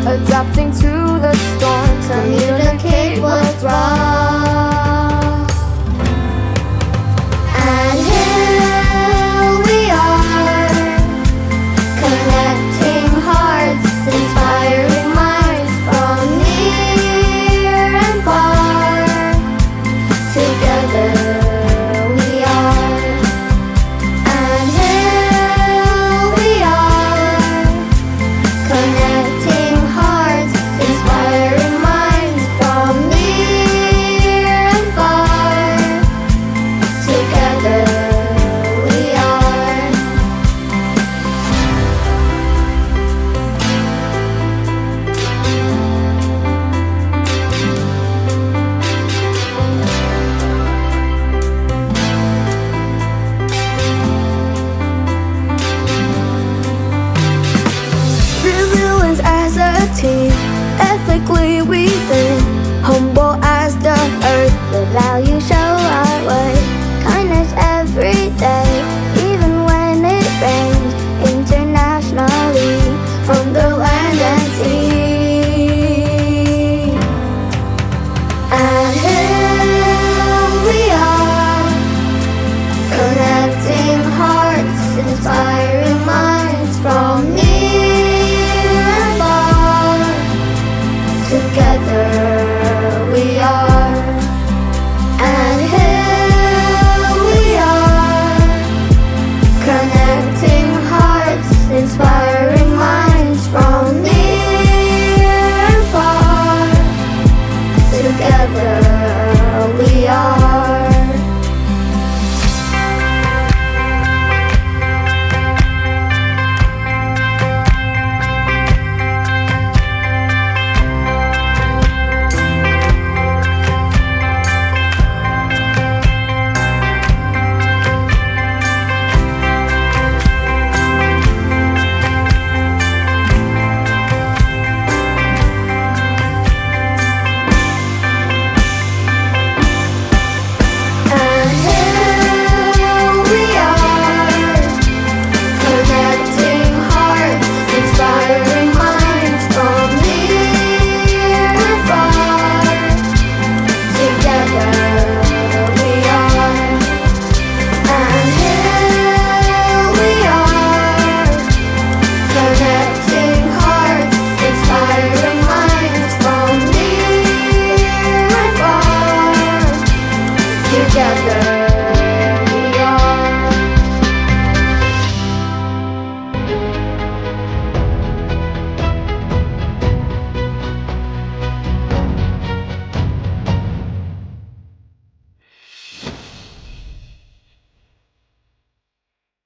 adapting to the storm. Communicate what's wrong. And here we are, connecting hearts, inspiring minds from near and far. Together we are. And here we are, connecting hearts, inspiring minds from near and far. Together we are. Resilience as a team, ethically we think, humble as the earth. The value show our way, kindness every day, even when it rains. Internationally, from the land and sea. And here we are, connecting hearts, inspiring minds from near and far. Together we are. And here we are, connecting hearts, inspiring minds from near and far. Together we are. And here we are, connecting hearts, inspiring minds from near and far. Together we are. And here we are, connecting hearts, inspiring minds from near and far. Together